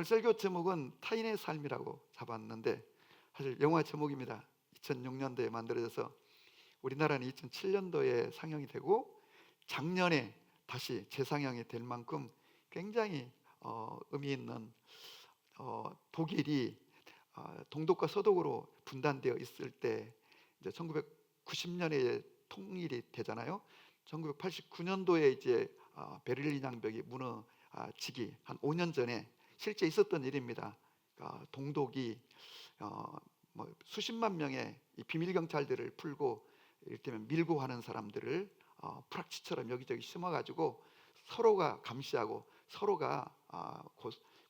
오늘 설교 제목은 타인의 삶이라고 잡았는데 사실 영화 제목입니다. 2006년도에 만들어져서 우리나라는 2007년도에 상영이 되고 작년에 다시 재상영이 될 만큼 굉장히 의미 있는 독일이 동독과 서독으로 분단되어 있을 때 이제 1990년에 통일이 되잖아요. 1989년도에 이제 베를린 장벽이 무너지기 한 5년 전에 실제 있었던 일입니다. 동독이 수십만 명의 이 비밀 경찰들을 풀고 이를테면 밀고 하는 사람들을 프락치처럼 여기저기 심어가지고 서로가 감시하고 서로가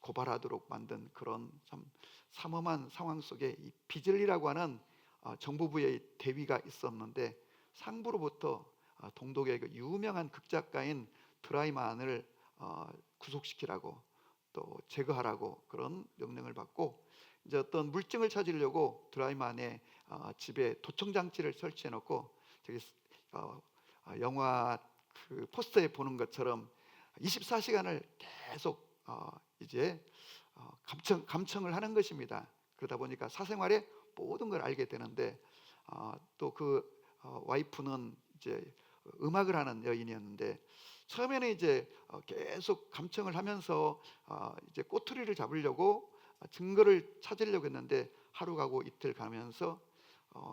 고발하도록 만든 그런 참 삼엄한 상황 속에 이 비즐리라고 하는 정보부의 대위가 있었는데 상부로부터 동독의 그 유명한 극작가인 드라이만을 구속시키라고 또 제거하라고 그런 명령을 받고 이제 어떤 물증을 찾으려고 드라이만의 집에 도청 장치를 설치해 놓고 저기 영화 그 포스터에 보는 것처럼 24시간을 계속 이제 감청을 하는 것입니다. 그러다 보니까 사생활의 모든 걸 알게 되는데 또 그 와이프는 이제 음악을 하는 여인이었는데 처음에는 이제 계속 감청을 하면서 이제 꼬투리를 잡으려고 증거를 찾으려고 했는데 하루 가고 이틀 가면서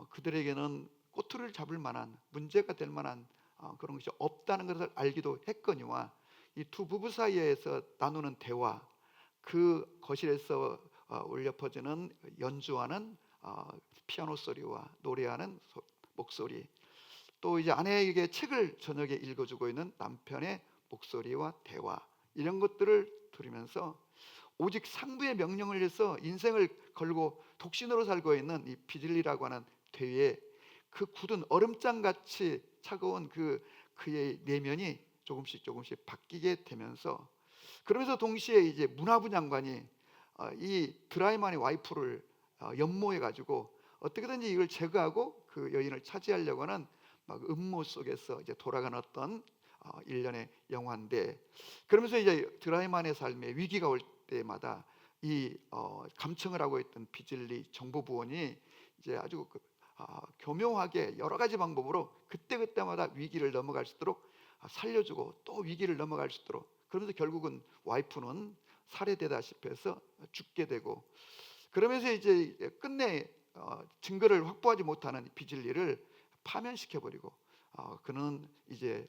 그들에게는 꼬투리를 잡을 만한 문제가 될 만한 그런 것이 없다는 것을 알기도 했거니와 이 두 부부 사이에서 나누는 대화, 그 거실에서 울려 퍼지는 연주하는 피아노 소리와 노래하는 목소리, 또 이제 아내에게 책을 저녁에 읽어주고 있는 남편의 목소리와 대화, 이런 것들을 들으면서 오직 상부의 명령을 해서 인생을 걸고 독신으로 살고 있는 이 비즐리라고 하는 대위에 그 굳은 얼음장같이 차가운 그의 내면이 조금씩 바뀌게 되면서, 그러면서 동시에 이제 문화부 장관이 이 드라이만의 와이프를 연모해 가지고 어떻게든지 이걸 제거하고 그 여인을 차지하려고 하는 막 음모 속에서 이제 돌아가는 어떤 일련의 영화인데, 그러면서 이제 드라이만의 삶에 위기가 올 때마다 이 감청을 하고 있던 비즐리 정보부원이 이제 아주 교묘하게 여러 가지 방법으로 그때그때마다 위기를 넘어갈 수 있도록 살려주고 또 위기를 넘어갈 수 있도록, 그러면서 결국은 와이프는 살해되다시피 해서 죽게 되고, 그러면서 이제 끝내 증거를 확보하지 못하는 비즐리를 파면시켜버리고 그는 이제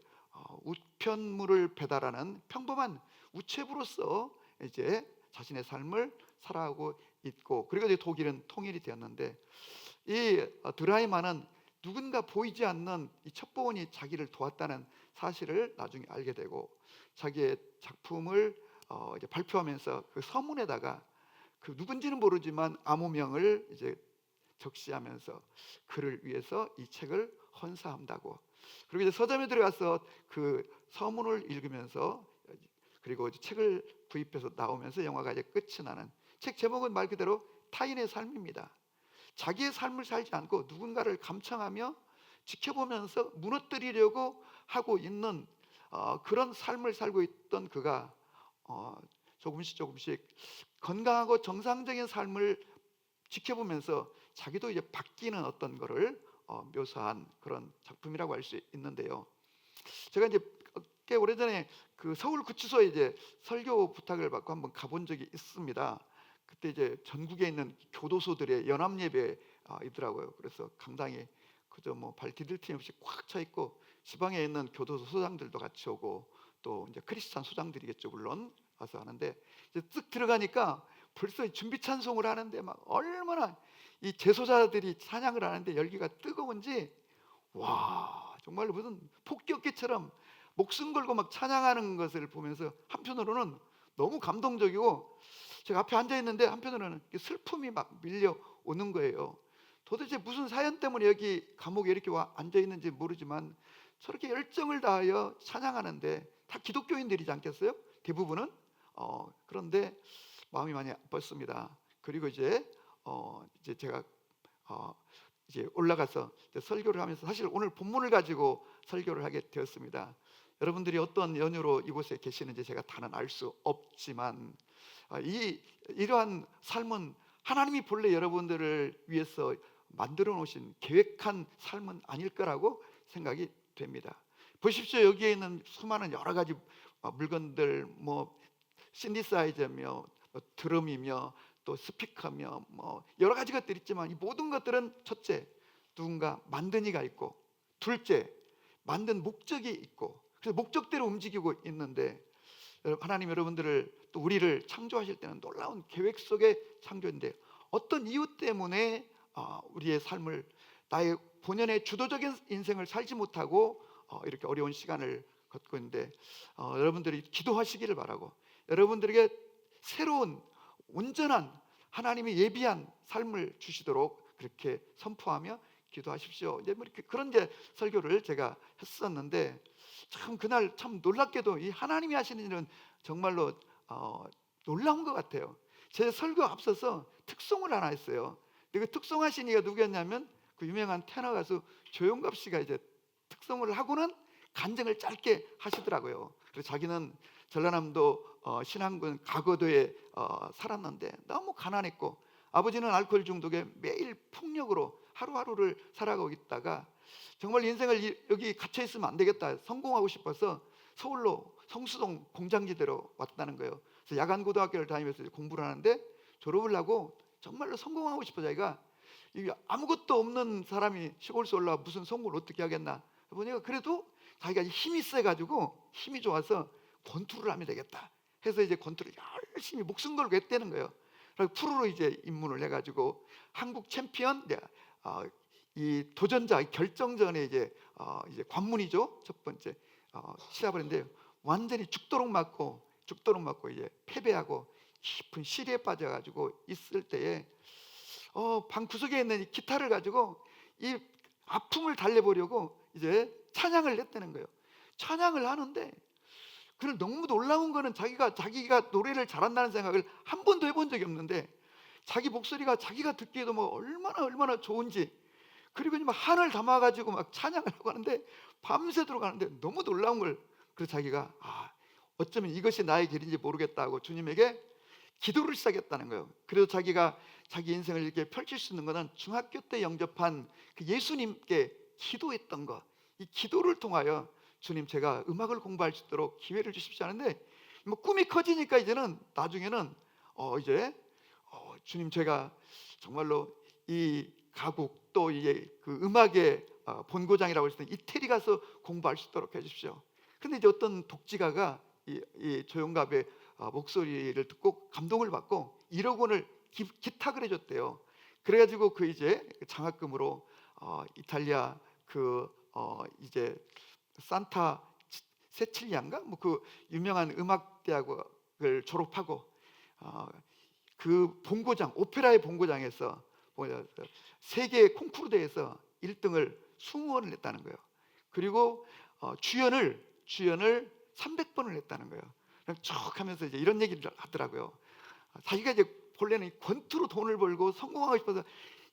우편물을 배달하는 평범한 우체부로서 이제 자신의 삶을 살아가고 있고, 그리고 이제 독일은 통일이 되었는데 이 드라이만은 누군가 보이지 않는 이 첩보원이 자기를 도왔다는 사실을 나중에 알게 되고 자기의 작품을 이제 발표하면서 그 서문에다가 그 누군지는 모르지만 암호명을 이제 적시하면서 그를 위해서 이 책을 헌사한다고. 그리고 이제 서점에 들어가서 그 서문을 읽으면서 그리고 이제 책을 구입해서 나오면서 영화가 이제 끝이 나는, 책 제목은 말 그대로 타인의 삶입니다. 자기의 삶을 살지 않고 누군가를 감청하며 지켜보면서 무너뜨리려고 하고 있는 그런 삶을 살고 있던 그가 조금씩 건강하고 정상적인 삶을 지켜보면서 자기도 이제 바뀌는 어떤 거를 묘사한 그런 작품이라고 할 수 있는데요. 제가 이제 꽤 오래전에 그 서울 구치소에 이제 설교 부탁을 받고 한번 가본 적이 있습니다. 그때 이제 전국에 있는 교도소들의 연합 예배이더라고요. 그래서 강당에 그저 뭐 발 디딜 틈 없이 꽉 차 있고 지방에 있는 교도소 소장들도 같이 오고 또 이제 크리스찬 소장들이겠죠, 물론 와서 하는데, 이제 쓱 들어가니까 벌써 준비 찬송을 하는데 막 얼마나 이 재소자들이 찬양을 하는데 열기가 뜨거운지, 와, 정말 무슨 폭격기처럼 목숨 걸고 막 찬양하는 것을 보면서 한편으로는 너무 감동적이고, 제가 앞에 앉아 있는데 한편으로는 슬픔이 막 밀려오는 거예요. 도대체 무슨 사연 때문에 여기 감옥에 이렇게 와 앉아 있는지 모르지만 저렇게 열정을 다하여 찬양하는데 다 기독교인들이지 않겠어요? 대부분은. 그런데 마음이 많이 아팠습니다. 그리고 이제 제가 이제 올라가서 이제 설교를 하면서 사실 오늘 본문을 가지고 설교를 하게 되었습니다. 여러분들이 어떤 연유로 이곳에 계시는지 제가 다는 알 수 없지만 이러한 삶은 하나님이 본래 여러분들을 위해서 만들어 놓으신 계획한 삶은 아닐 거라고 생각이 됩니다. 보십시오. 여기에 있는 수많은 여러 가지 물건들, 뭐 신디사이저며 드럼이며 또 스피커며 뭐 여러 가지 것들이 있지만, 이 모든 것들은 첫째, 누군가 만든 이가 있고, 둘째, 만든 목적이 있고, 그래서 목적대로 움직이고 있는데, 하나님 여러분들을 또 우리를 창조하실 때는 놀라운 계획 속의 창조인데, 어떤 이유 때문에 우리의 삶을, 나의 본연의 주도적인 인생을 살지 못하고 이렇게 어려운 시간을 걷고 있는데, 여러분들이 기도하시기를 바라고, 여러분들에게 새로운 온전한 하나님이 예비한 삶을 주시도록 그렇게 선포하며 기도하십시오. 이제 뭐 이렇게 그런 이제 설교를 제가 했었는데, 참 그날 참 놀랍게도 이 하나님이 하시는 일은 정말로 놀라운 것 같아요. 제 설교 앞서서 특송을 하나 했어요. 그 특송하신 이가 누구였냐면 그 유명한 테너 가수 조용갑 씨가 이제 특송을 하고는 간증을 짧게 하시더라고요. 그래서 자기는 전라남도 신안군 가거도에 살았는데 너무 가난했고, 아버지는 알코올 중독에 매일 폭력으로 하루하루를 살아가고 있다가 정말 인생을 여기 갇혀 있으면 안 되겠다, 성공하고 싶어서 서울로 성수동 공장지대로 왔다는 거예요. 그래서 야간 고등학교를 다니면서 공부를 하는데, 졸업을 하고 정말로 성공하고 싶어 자기가, 아무것도 없는 사람이 시골에서 올라와 무슨 성공을 어떻게 하겠나 보니까, 그래도 자기가 힘이 세가지고 힘이 좋아서 권투를 하면 되겠다 해서 이제 권투를 열심히 목숨 걸고 했다는 거예요. 그래서 프로로 이제 입문을 해가지고 한국 챔피언, 이 도전자 결정전에 이제 관문이죠. 첫 번째 시합을 했는데 완전히 죽도록 맞고 이제 패배하고 깊은 시리에 빠져가지고 있을 때에 방 구석에 있는 이 기타를 가지고 이 아픔을 달래보려고 이제 찬양을 냈다는 거예요. 찬양을 하는데, 그걸 너무 놀라운 거는 자기가 노래를 잘한다는 생각을 한 번도 해본 적이 없는데, 자기 목소리가 자기가 듣기에도 뭐 얼마나 좋은지, 그리고 막 한을 담아가지고 막 찬양을 하고 하는데 밤새도록 하는데 너무 놀라운 걸, 그래서 자기가 어쩌면 이것이 나의 길인지 모르겠다고 주님에게 기도를 시작했다는 거예요. 그래서 자기가 자기 인생을 이렇게 펼칠 수 있는 것은 중학교 때 영접한 그 예수님께 기도했던 것, 이 기도를 통하여 주님, 제가 음악을 공부할 수 있도록 기회를 주십시오 하는데, 뭐 꿈이 커지니까 이제는 나중에는 이제 주님, 제가 정말로 이 가국 또 이제 그 음악의 본고장이라고 했을 때 이태리 가서 공부할 수 있도록 해주십시오. 근데 이제 어떤 독지가가 이 조용갑의 목소리를 듣고 감동을 받고 1억 원을 기탁을 해줬대요. 그래가지고 그 이제 장학금으로 이탈리아 이제 산타 세칠리안가 뭐 그 유명한 음악 대학을 졸업하고 그 본고장, 오페라의 본고장에서 세계 콩쿠르 대회에서 1등을 20번을 했다는 거예요. 그리고 주연을 300번을 했다는 거예요. 쭉 하면서 이제 이런 얘기를 하더라고요. 자기가 이제 본래는 권투로 돈을 벌고 성공하고 싶어서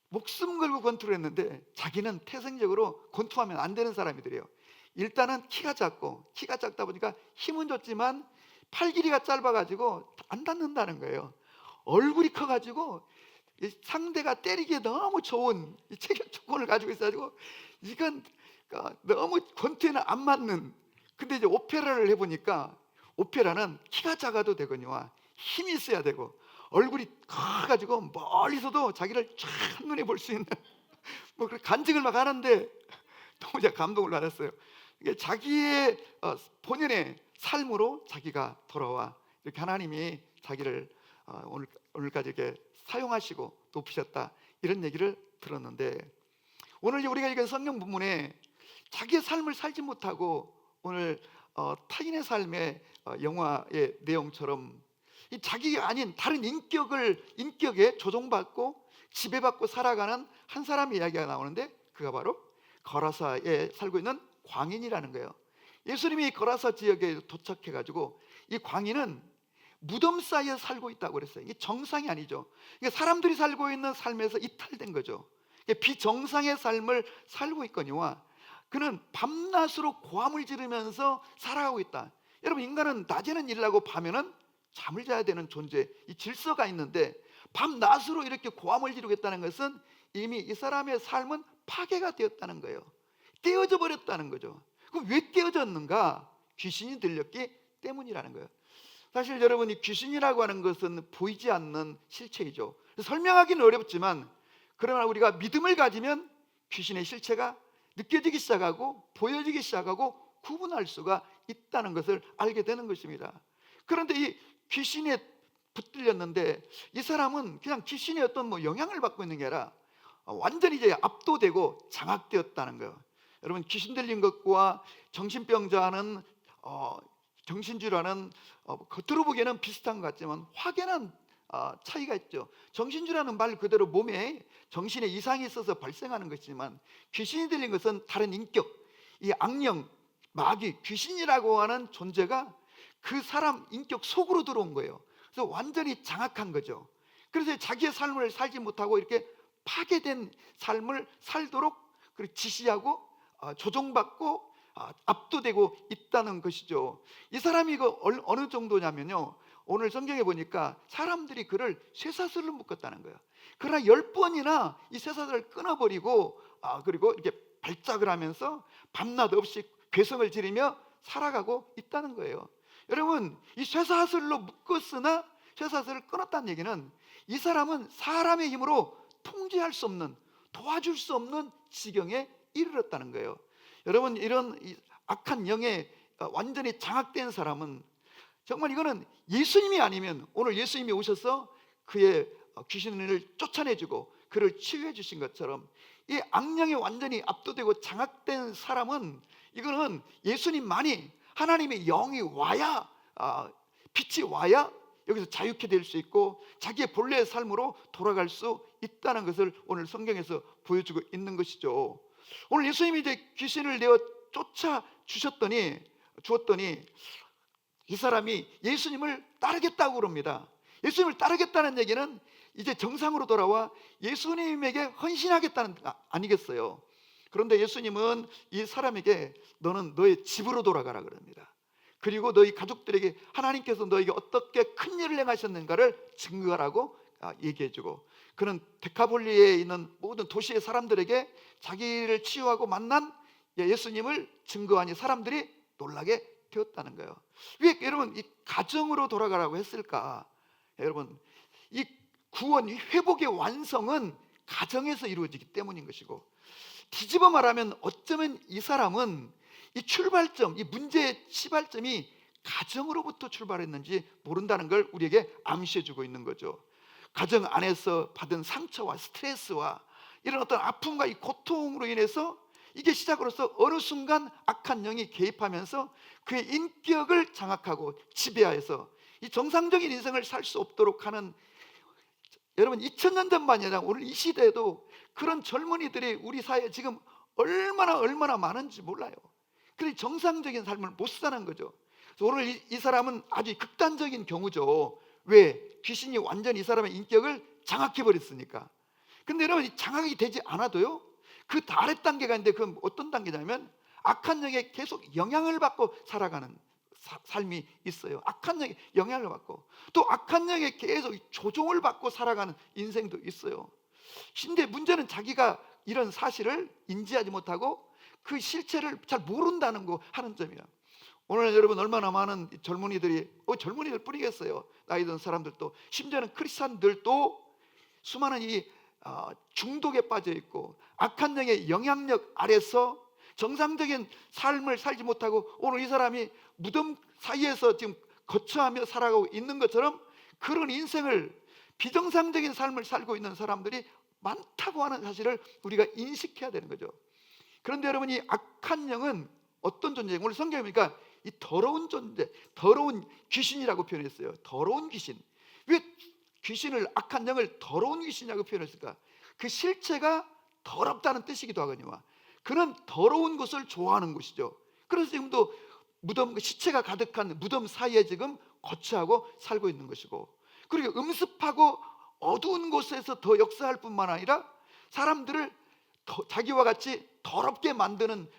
목숨 걸고 권투를 했는데, 자기는 태생적으로 권투하면 안 되는 사람이더래요. 일단은 키가 작다 보니까 힘은 좋지만 팔 길이가 짧아가지고 안 닿는다는 거예요. 얼굴이 커가지고 상대가 때리기에 너무 좋은 이 체격 조건을 가지고 있어가지고 이건 너무 권투에는 안 맞는. 근데 이제 오페라를 해보니까 오페라는 키가 작아도 되거니와 힘이 있어야 되고 얼굴이 커가지고 멀리서도 자기를 쫙 한눈에 볼 수 있는 뭐 그런 간증을 막 하는데 너무 제가 감동을 받았어요. 이게 자기의 본연의 삶으로 자기가 돌아와 이렇게 하나님이 자기를 오늘까지 이렇게 사용하시고 높이셨다, 이런 얘기를 들었는데, 오늘 우리가 읽은 성경 본문에 자기의 삶을 살지 못하고 오늘 타인의 삶의 영화의 내용처럼 이 자기가 아닌 다른 인격에 조종받고 지배받고 살아가는 한 사람의 이야기가 나오는데, 그가 바로 거라사에 살고 있는 광인이라는 거예요. 예수님이 거라사 지역에 도착해가지고 이 광인은 무덤 사이에 살고 있다고 그랬어요. 이게 정상이 아니죠. 이게 사람들이 살고 있는 삶에서 이탈된 거죠. 이게 비정상의 삶을 살고 있거니와 그는 밤낮으로 고함을 지르면서 살아가고 있다. 여러분, 인간은 낮에는 일하고 밤에는 잠을 자야 되는 존재, 이 질서가 있는데 밤낮으로 이렇게 고함을 지르겠다는 것은 이미 이 사람의 삶은 파괴가 되었다는 거예요. 깨어져 버렸다는 거죠. 그럼 왜 깨어졌는가? 귀신이 들렸기 때문이라는 거예요. 사실 여러분, 이 귀신이라고 하는 것은 보이지 않는 실체이죠. 설명하기는 어렵지만 그러나 우리가 믿음을 가지면 귀신의 실체가 느껴지기 시작하고 보여지기 시작하고 구분할 수가 있다는 것을 알게 되는 것입니다. 그런데 이 귀신에 붙들렸는데 이 사람은 그냥 귀신의 어떤 영향을 받고 있는 게 아니라 완전히 이제 압도되고 장악되었다는 거예요. 여러분, 귀신 들린 것과 정신병자는 정신질환은 겉으로 보기에는 비슷한 것 같지만 확연한 차이가 있죠. 정신질환은 말 그대로 몸에 정신에 이상이 있어서 발생하는 것이지만 귀신이 들린 것은 다른 인격, 이 악령, 마귀, 귀신이라고 하는 존재가 그 사람 인격 속으로 들어온 거예요. 그래서 완전히 장악한 거죠. 그래서 자기의 삶을 살지 못하고 이렇게 파괴된 삶을 살도록 지시하고 조종받고 압도되고 있다는 것이죠. 이 사람이 어느 정도냐면요, 오늘 성경에 보니까 사람들이 그를 쇠사슬로 묶었다는 거예요. 그러나 10번이나 이 쇠사슬을 끊어버리고 그리고 이렇게 발작을 하면서 밤낮 없이 괴성을 지르며 살아가고 있다는 거예요. 여러분, 이 쇠사슬로 묶었으나 쇠사슬을 끊었다는 얘기는 이 사람은 사람의 힘으로 통제할 수 없는, 도와줄 수 없는 지경에 이르렀다는 거예요. 여러분, 이런 악한 영에 완전히 장악된 사람은 정말 이거는 예수님이 아니면, 오늘 예수님이 오셔서 그의 귀신을 쫓아내주고 그를 치유해 주신 것처럼 이 악령에 완전히 압도되고 장악된 사람은 이거는 예수님만이, 하나님의 영이 와야, 빛이 와야 여기서 자유케 될 수 있고 자기의 본래의 삶으로 돌아갈 수 있다는 것을 오늘 성경에서 보여주고 있는 것이죠. 오늘 예수님이 이제 귀신을 내어 쫓아 주었더니 이 사람이 예수님을 따르겠다고 그럽니다. 예수님을 따르겠다는 얘기는 이제 정상으로 돌아와 예수님에게 헌신하겠다는 아니겠어요. 그런데 예수님은 이 사람에게 너는 너의 집으로 돌아가라 그럽니다. 그리고 너희 가족들에게 하나님께서 너에게 어떻게 큰 일을 행하셨는가를 증거하라고 얘기해주고, 그는 데카폴리에 있는 모든 도시의 사람들에게 자기를 치유하고 만난 예수님을 증거하니 사람들이 놀라게 되었다는 거예요. 왜 여러분 이 가정으로 돌아가라고 했을까? 여러분, 이 구원, 이 회복의 완성은 가정에서 이루어지기 때문인 것이고, 뒤집어 말하면 어쩌면 이 사람은 이 출발점, 이 문제의 시발점이 가정으로부터 출발했는지 모른다는 걸 우리에게 암시해주고 있는 거죠. 가정 안에서 받은 상처와 스트레스와 이런 어떤 아픔과 이 고통으로 인해서 이게 시작으로서 어느 순간 악한 영이 개입하면서 그의 인격을 장악하고 지배하여서 이 정상적인 인생을 살 수 없도록 하는, 여러분 2000년 전만이 아니라 오늘 이 시대에도 그런 젊은이들이 우리 사회에 지금 얼마나 많은지 몰라요. 그래서 정상적인 삶을 못 사는 거죠. 그래서 오늘 이 사람은 아주 극단적인 경우죠. 왜? 귀신이 완전히 이 사람의 인격을 장악해 버렸으니까. 근데 여러분, 이 장악이 되지 않아도요, 그 아래 단계가 있는데 그건 어떤 단계냐면 악한 영에 계속 영향을 받고 살아가는 삶이 있어요. 악한 영에 영향을 받고 또 악한 영에 계속 조종을 받고 살아가는 인생도 있어요. 근데 문제는 자기가 이런 사실을 인지하지 못하고 그 실체를 잘 모른다는 거 하는 점이야. 오늘 여러분 얼마나 많은 젊은이들이, 젊은이들 뿐이겠어요, 나이 든 사람들도, 심지어는 크리스찬들도 수많은 이 중독에 빠져 있고 악한 영의 영향력 아래서 정상적인 삶을 살지 못하고 오늘 이 사람이 무덤 사이에서 지금 거처하며 살아가고 있는 것처럼 그런 인생을, 비정상적인 삶을 살고 있는 사람들이 많다고 하는 사실을 우리가 인식해야 되는 거죠. 그런데 여러분, 이 악한 영은 어떤 존재예요? 오늘 성경에 보니까 이 더러운 존재, 더러운 귀신이라고 표현했어요. 더러운 귀신. 왜 귀신을, 악한 영을 더러운 귀신이라고 표현했을까? 그 실체가 더럽다는 뜻이기도 하거든요. 그는 더러운 것을 좋아하는 것이죠. 그래서 지금도 무덤, 시체가 가득한 무덤 사이에 지금 거처하고 살고 있는 것이고, 그리고 음습하고 어두운 곳에서 더 역사할 뿐만 아니라 사람들을 자기와 같이 더럽게 만드는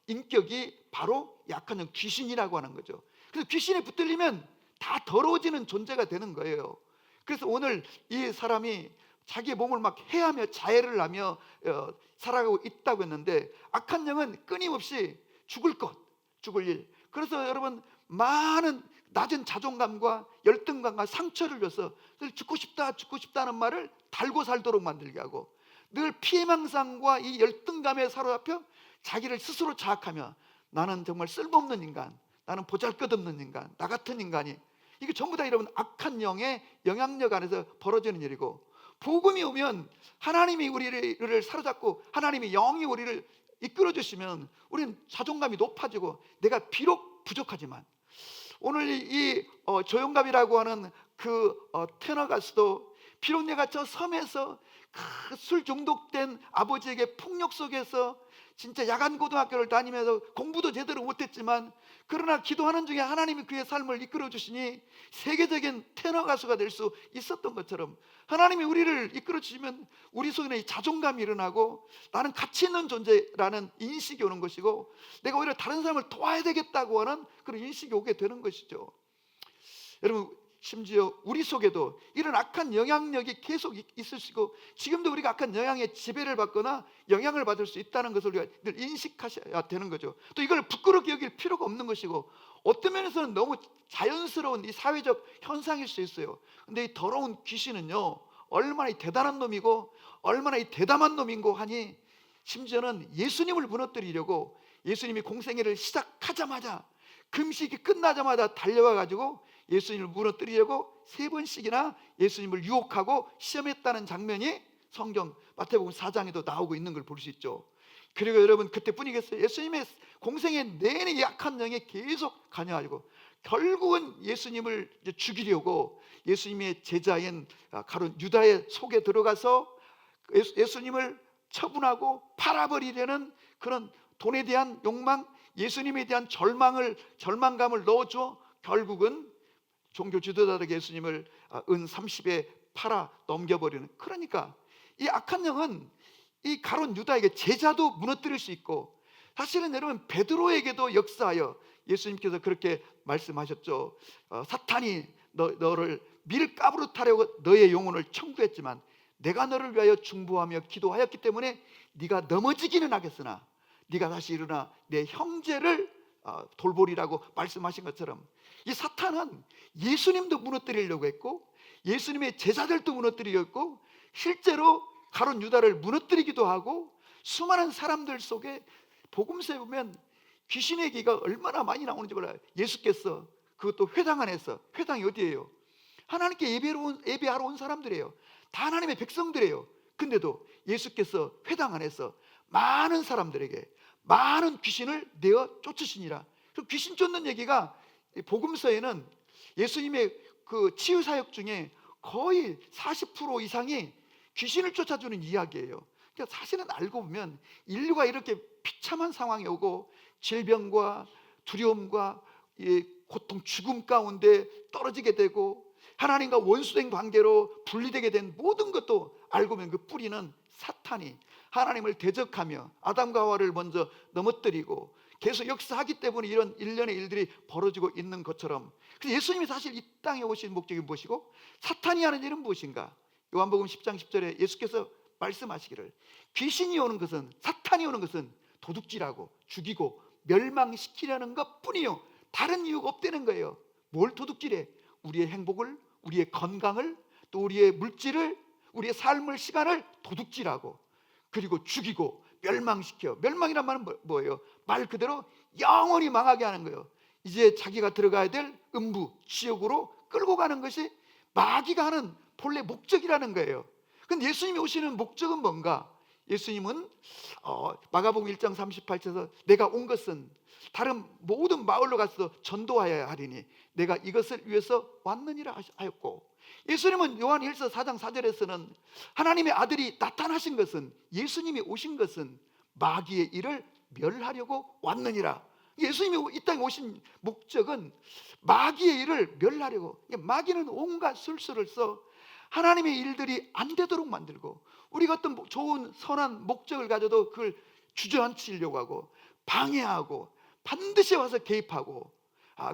인격이 바로 약한 영, 귀신이라고 하는 거죠. 그래서 귀신에 붙들리면 다 더러워지는 존재가 되는 거예요. 그래서 오늘 이 사람이 자기의 몸을 막 해하며 자해를 하며 살아가고 있다고 했는데, 악한 영은 끊임없이 죽을 것, 죽을 일. 그래서 여러분, 많은 낮은 자존감과 열등감과 상처를 줘서 늘 죽고 싶다 죽고 싶다는 말을 달고 살도록 만들게 하고, 늘 피해망상과 이 열등감에 사로잡혀 자기를 스스로 자학하며 나는 정말 쓸모없는 인간, 나는 보잘것없는 인간, 나 같은 인간이, 이게 전부 다 여러분 악한 영의 영향력 안에서 벌어지는 일이고, 복음이 오면 하나님이 우리를 사로잡고 하나님의 영이 우리를 이끌어 주시면 우리는 자존감이 높아지고, 내가 비록 부족하지만, 오늘 이 조용갑이라고 하는 그 테너 가수도 비록 내가 저 섬에서 그 술 중독된 아버지에게 폭력 속에서 진짜 야간 고등학교를 다니면서 공부도 제대로 못했지만, 그러나 기도하는 중에 하나님이 그의 삶을 이끌어 주시니 세계적인 테너 가수가 될 수 있었던 것처럼, 하나님이 우리를 이끌어 주시면 우리 속에는 이 자존감이 일어나고 나는 가치 있는 존재라는 인식이 오는 것이고, 내가 오히려 다른 사람을 도와야 되겠다고 하는 그런 인식이 오게 되는 것이죠. 여러분, 심지어 우리 속에도 이런 악한 영향력이 계속 있을 수 있고, 지금도 우리가 악한 영향에 지배를 받거나 영향을 받을 수 있다는 것을 우리가 늘 인식하셔야 되는 거죠. 또 이걸 부끄럽게 여길 필요가 없는 것이고, 어떤 면에서는 너무 자연스러운 이 사회적 현상일 수 있어요. 근데 이 더러운 귀신은요, 얼마나 이 대단한 놈이고 얼마나 이 대담한 놈인고 하니, 심지어는 예수님을 무너뜨리려고 예수님이 공생애를 시작하자마자, 금식이 끝나자마자 달려와 가지고 예수님을 무너뜨리려고 3번씩이나 예수님을 유혹하고 시험했다는 장면이 성경 마태복음 4장에도 나오고 있는 걸 볼 수 있죠. 그리고 여러분, 그때뿐이겠어요? 예수님의 공생애 내내 약한 영에 계속 관여하고, 결국은 예수님을 죽이려고 예수님의 제자인 가룟 유다의 속에 들어가서 예수님을 처분하고 팔아버리려는 그런 돈에 대한 욕망, 예수님에 대한 절망감을 넣어줘 결국은 종교 지도자들에게 예수님을 은 30에 팔아 넘겨버리는. 그러니까 이 악한 영은 이 가룟 유다에게 제자도 무너뜨릴 수 있고, 사실은 여러분 베드로에게도 역사하여 예수님께서 그렇게 말씀하셨죠. 사탄이 너를 밀가부르타려고 너의 영혼을 청구했지만 내가 너를 위하여 중보하며 기도하였기 때문에 네가 넘어지기는 하겠으나 네가 다시 일어나 내 형제를 돌보리라고 말씀하신 것처럼, 이 사탄은 예수님도 무너뜨리려고 했고 예수님의 제자들도 무너뜨리려고 했고, 실제로 가룟 유다를 무너뜨리기도 하고, 수많은 사람들 속에 복음서에 보면 귀신의 얘기가 얼마나 많이 나오는지 몰라요. 예수께서 그것도 회당 안에서, 회당이 어디예요? 하나님께 예배하러 온 사람들이에요. 다 하나님의 백성들이에요. 근데도 예수께서 회당 안에서 많은 사람들에게 많은 귀신을 내어 쫓으시니라. 그 귀신 쫓는 얘기가 복음서에는 예수님의 그 치유 사역 중에 거의 40% 이상이 귀신을 쫓아주는 이야기예요. 그러니까 사실은 알고 보면 인류가 이렇게 비참한 상황에 오고 질병과 두려움과 고통, 죽음 가운데 떨어지게 되고 하나님과 원수된 관계로 분리되게 된 모든 것도 알고 보면 그 뿌리는 사탄이 하나님을 대적하며 아담과 하와를 먼저 넘어뜨리고 계속 역사하기 때문에 이런 일련의 일들이 벌어지고 있는 것처럼, 그래서 예수님이 사실 이 땅에 오신 목적이 무엇이고 사탄이 하는 일은 무엇인가? 요한복음 10장 10절에 예수께서 말씀하시기를, 귀신이 오는 것은, 사탄이 오는 것은 도둑질하고 죽이고 멸망시키려는 것뿐이요 다른 이유가 없다는 거예요. 뭘 도둑질해? 우리의 행복을, 우리의 건강을, 또 우리의 물질을, 우리의 삶을, 시간을 도둑질하고, 그리고 죽이고 멸망시켜. 멸망이란 말은 뭐예요? 말 그대로 영원히 망하게 하는 거예요. 이제 자기가 들어가야 될 음부, 지옥으로 끌고 가는 것이 마귀가 하는 본래 목적이라는 거예요. 근데 예수님이 오시는 목적은 뭔가? 예수님은 마가복음 1장 38절에서 내가 온 것은 다른 모든 마을로 가서 전도하여야 하리니 내가 이것을 위해서 왔느니라 하였고, 예수님은 요한 1서 4장 4절에서는 하나님의 아들이 나타나신 것은, 예수님이 오신 것은 마귀의 일을 멸하려고 왔느니라. 예수님이 이 땅에 오신 목적은 마귀의 일을 멸하려고. 마귀는 온갖 술수를 써 하나님의 일들이 안 되도록 만들고, 우리가 어떤 좋은 선한 목적을 가져도 그걸 주저앉히려고 하고, 방해하고 반드시 와서 개입하고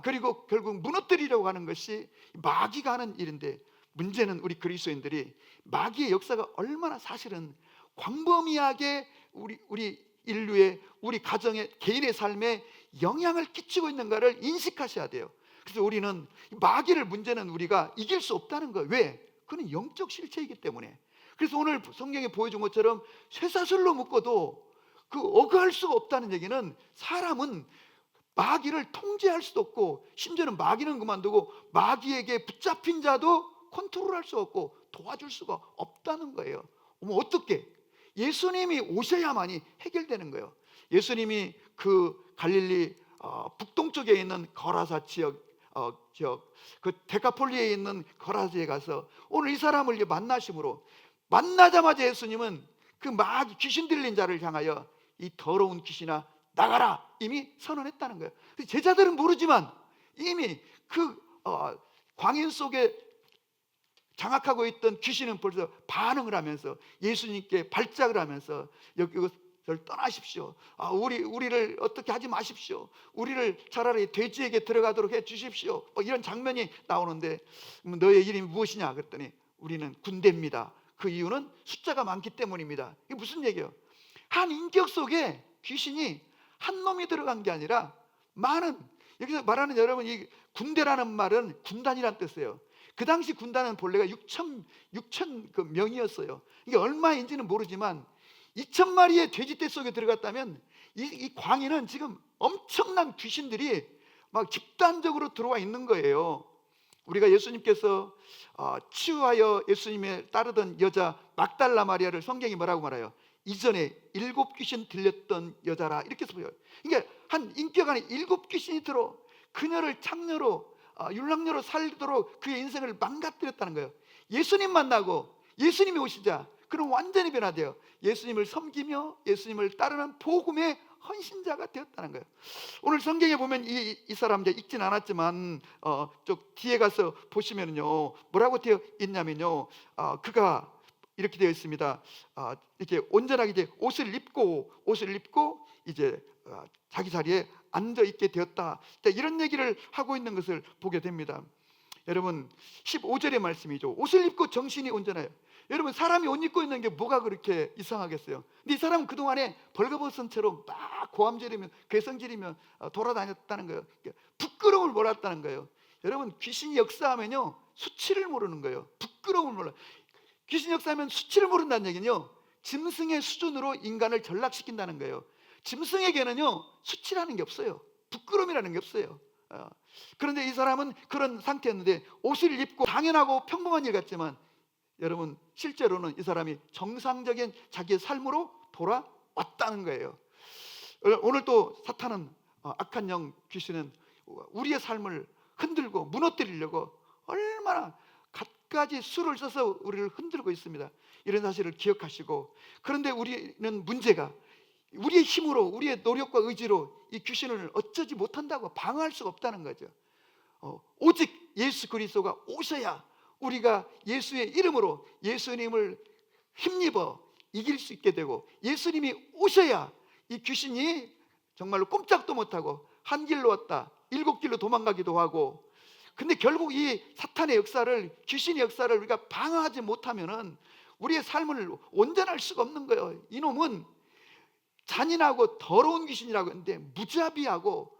그리고 결국 무너뜨리려고 하는 것이 마귀가 하는 일인데, 문제는 우리 그리스도인들이 마귀의 역사가 얼마나 사실은 광범위하게 우리 인류의, 우리 가정의, 개인의 삶에 영향을 끼치고 있는가를 인식하셔야 돼요. 그래서 우리는 마귀를, 문제는 우리가 이길 수 없다는 거예요. 왜? 그는 영적 실체이기 때문에. 그래서 오늘 성경에 보여준 것처럼 쇠사슬로 묶어도 그 어거할 수가 없다는 얘기는, 사람은 마귀를 통제할 수도 없고, 심지어는 마귀는 그만두고 마귀에게 붙잡힌 자도 컨트롤할 수 없고 도와줄 수가 없다는 거예요. 어떻게? 예수님이 오셔야만이 해결되는 거예요. 예수님이 그 갈릴리 북동쪽에 있는 거라사 지역, 그 데카폴리에 있는 거라사에 가서 오늘 이 사람을 만나심으로, 만나자마자 예수님은 그 마귀, 귀신 들린 자를 향하여 이 더러운 귀신아 나가라 이미 선언했다는 거예요. 제자들은 모르지만 이미 그 광인 속에 장악하고 있던 귀신은 벌써 반응을 하면서 예수님께 발작을 하면서 이것을 떠나십시오. 우리를 어떻게 하지 마십시오. 우리를 차라리 돼지에게 들어가도록 해 주십시오. 이런 장면이 나오는데, 너의 이름이 무엇이냐 그랬더니 우리는 군대입니다. 그 이유는 숫자가 많기 때문입니다. 이게 무슨 얘기예요? 한 인격 속에 귀신이 한 놈이 들어간 게 아니라 많은, 여기서 말하는, 여러분, 이 군대라는 말은 군단이란 뜻이에요. 그 당시 군단은 본래가 6천 그 명이었어요. 이게 얼마인지는 모르지만 2,000마리의 돼지떼 속에 들어갔다면 이 광인은 지금 엄청난 귀신들이 막 집단적으로 들어와 있는 거예요. 우리가 예수님께서 치유하여 예수님의 따르던 여자 막달라 마리아를 성경이 뭐라고 말해요? 이전에 7 귀신 들렸던 여자라, 이렇게 써요. 이게 한 인격 안에 7 귀신이 들어 그녀를 창녀로, 율랑녀로 살도록 그의 인생을 망가뜨렸다는 거예요. 예수님 만나고 예수님이 오시자 그는 완전히 변화돼요. 예수님을 섬기며 예수님을 따르는 복음의 헌신자가 되었다는 거예요. 오늘 성경에 보면 이 사람, 이제 읽진 않았지만 저 뒤에 가서 보시면요 뭐라고 되어 있냐면요, 그가 이렇게 되어 있습니다. 이렇게 온전하게 이제 옷을 입고 이제 자기 자리에 앉아 있게 되었다. 이런 얘기를 하고 있는 것을 보게 됩니다. 여러분, 15절의 말씀이죠. 옷을 입고 정신이 온전해요. 여러분, 사람이 옷 입고 있는 게 뭐가 그렇게 이상하겠어요? 근데 이 사람은 그동안에 벌거벗은 채로 막 고함지르며 괴성지르며 돌아다녔다는 거예요. 부끄러움을 몰랐다는 거예요. 여러분, 귀신이 역사하면요 수치를 모르는 거예요. 부끄러움을 몰라. 귀신 역사하면 수치를 모른다는 얘기는요, 짐승의 수준으로 인간을 전락시킨다는 거예요. 짐승에게는요 수치라는 게 없어요. 부끄러움이라는 게 없어요. 그런데 이 사람은 그런 상태였는데 옷을 입고 당연하고 평범한 일 같지만, 여러분, 실제로는 이 사람이 정상적인 자기의 삶으로 돌아왔다는 거예요. 오늘 또 사탄은, 악한 영 귀신은 우리의 삶을 흔들고 무너뜨리려고 얼마나 갖가지 수를 써서 우리를 흔들고 있습니다. 이런 사실을 기억하시고, 그런데 우리는 문제가 우리의 힘으로, 우리의 노력과 의지로 이 귀신을 어쩌지 못한다고, 방어할 수가 없다는 거죠. 오직 예수 그리스도가 오셔야 우리가 예수의 이름으로 예수님을 힘입어 이길 수 있게 되고, 예수님이 오셔야 이 귀신이 정말로 꼼짝도 못하고 한 길로 왔다 7길로 도망가기도 하고. 근데 결국 이 사탄의 역사를, 귀신의 역사를 우리가 방어하지 못하면은 우리의 삶을 온전할 수가 없는 거예요. 이놈은 잔인하고 더러운 귀신이라고 했는데 무자비하고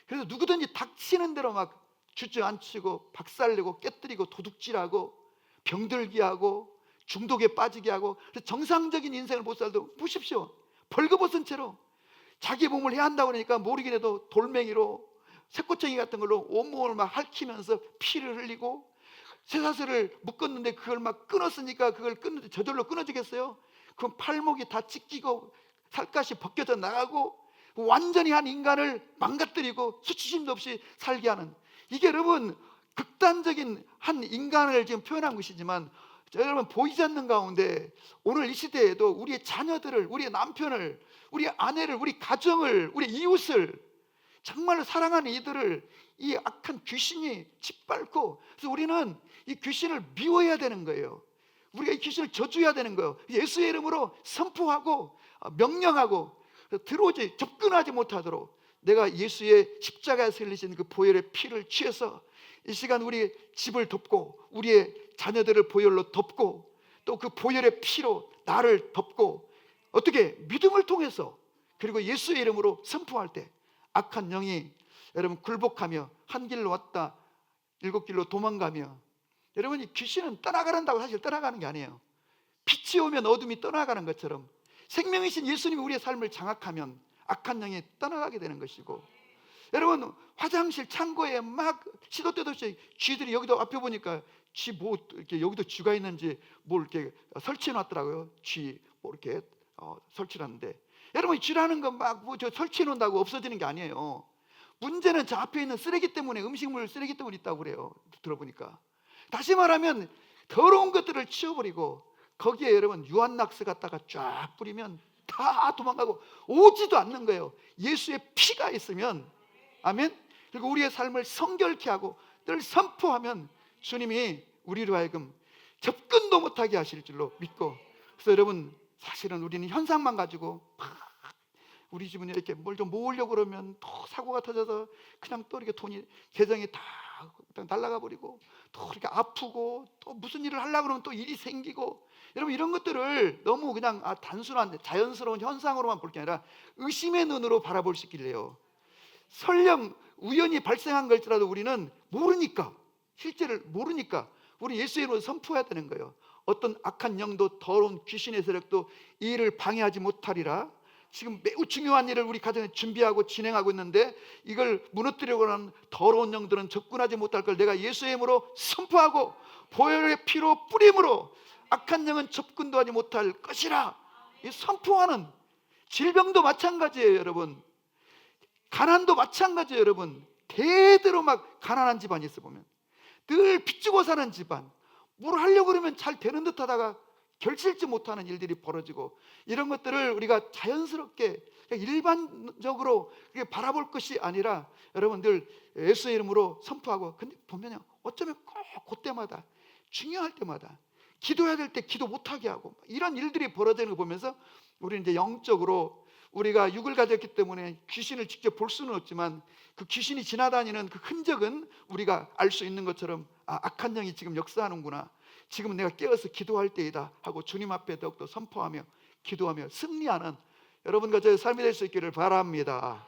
그래서 누구든지 닥치는 대로 막 주저앉히고 박살내고 깨뜨리고 도둑질하고 병들게 하고 중독에 빠지게 하고, 그래서 정상적인 인생을 못 살도록, 보십시오, 벌거벗은 채로 자기 몸을 해야 한다고 그러니까 모르긴 해도 돌멩이로, 새꼬챙이 같은 걸로 온몸을 막 핥히면서 피를 흘리고, 쇠사슬을 묶었는데 그걸 막 끊었으니까 그걸 끊는데 저절로 끊어지겠어요? 그럼 팔목이 다 찢기고 살갗이 벗겨져 나가고 완전히 한 인간을 망가뜨리고 수치심도 없이 살게 하는, 이게 여러분 극단적인 한 인간을 지금 표현한 것이지만, 여러분 보이지 않는 가운데 오늘 이 시대에도 우리의 자녀들을, 우리의 남편을, 우리 아내를, 우리 가정을, 우리 이웃을 정말로 사랑하는 이들을 이 악한 귀신이 짓밟고, 그래서 우리는 이 귀신을 미워해야 되는 거예요. 우리가 이 귀신을 저주해야 되는 거예요. 예수의 이름으로 선포하고 명령하고, 그래서 들어오지 접근하지 못하도록 내가 예수의 십자가에 설리신 그 보혈의 피를 취해서 이 시간 우리 집을 덮고 우리의 자녀들을 보혈로 덮고 또 그 보혈의 피로 나를 덮고 어떻게 믿음을 통해서 그리고 예수의 이름으로 선포할 때 악한 영이 여러분 굴복하며 한 길로 왔다 일곱 길로 도망가며 여러분 이 귀신은 떠나가란다고 사실 떠나가는 게 아니에요. 빛이 오면 어둠이 떠나가는 것처럼 생명이신 예수님이 우리의 삶을 장악하면 악한 영이 떠나가게 되는 것이고 여러분 화장실 창고에 막 시도 때도 없이 쥐들이 여기도 앞에 보니까 쥐 뭐 이렇게 여기도 쥐가 있는지 뭘 이렇게 설치해 놨더라고요. 쥐 뭐 이렇게 설치를 하는데 여러분 쥐라는 건 막 뭐 저 설치해 놓는다고 없어지는 게 아니에요. 문제는 저 앞에 있는 쓰레기 때문에 음식물 쓰레기 때문에 있다고 그래요. 들어보니까 다시 말하면 더러운 것들을 치워버리고 거기에 여러분 유한낙스 갖다가 쫙 뿌리면 다 도망가고 오지도 않는 거예요. 예수의 피가 있으면 아멘. 그리고 우리의 삶을 성결케 하고 늘 선포하면 주님이 우리로 하여금 접근도 못하게 하실 줄로 믿고 그래서 여러분 사실은 우리는 현상만 가지고 우리 집은 이렇게 뭘 좀 모으려고 그러면 또 사고가 터져서 그냥 또 이렇게 돈이 계정이 다 날아가 버리고 또 이렇게 아프고 또 무슨 일을 하려고 그러면 또 일이 생기고 여러분 이런 것들을 너무 그냥 단순한 자연스러운 현상으로만 볼 게 아니라 의심의 눈으로 바라볼 수 있길래요. 설령 우연히 발생한 걸지라도 우리는 모르니까 실제를 모르니까 우리 예수의 이름으로 선포해야 되는 거예요. 어떤 악한 영도 더러운 귀신의 세력도 이 일을 방해하지 못하리라. 지금 매우 중요한 일을 우리 가정에 준비하고 진행하고 있는데 이걸 무너뜨리려고 하는 더러운 영들은 접근하지 못할 걸 내가 예수의 이름으로 선포하고 보혈의 피로 뿌림으로 악한 영은 접근도 하지 못할 것이라. 이 선포하는 질병도 마찬가지예요. 여러분 가난도 마찬가지예요. 여러분 대대로 막 가난한 집안이 있어 보면 늘 빚지고 사는 집안 뭘 하려고 그러면 잘 되는 듯 하다가 결실지 못하는 일들이 벌어지고 이런 것들을 우리가 자연스럽게 일반적으로 바라볼 것이 아니라 여러분들 예수의 이름으로 선포하고 근데 보면요 어쩌면 꼭 그때마다 중요할 때마다 기도해야 될 때 기도 못하게 하고 이런 일들이 벌어지는 거 보면서 우리는 이제 영적으로 우리가 육을 가졌기 때문에 귀신을 직접 볼 수는 없지만 그 귀신이 지나다니는 그 흔적은 우리가 알 수 있는 것처럼 악한 영이 지금 역사하는구나 지금 내가 깨어서 기도할 때이다 하고 주님 앞에 더욱더 선포하며 기도하며 승리하는 여러분과 저의 삶이 될 수 있기를 바랍니다.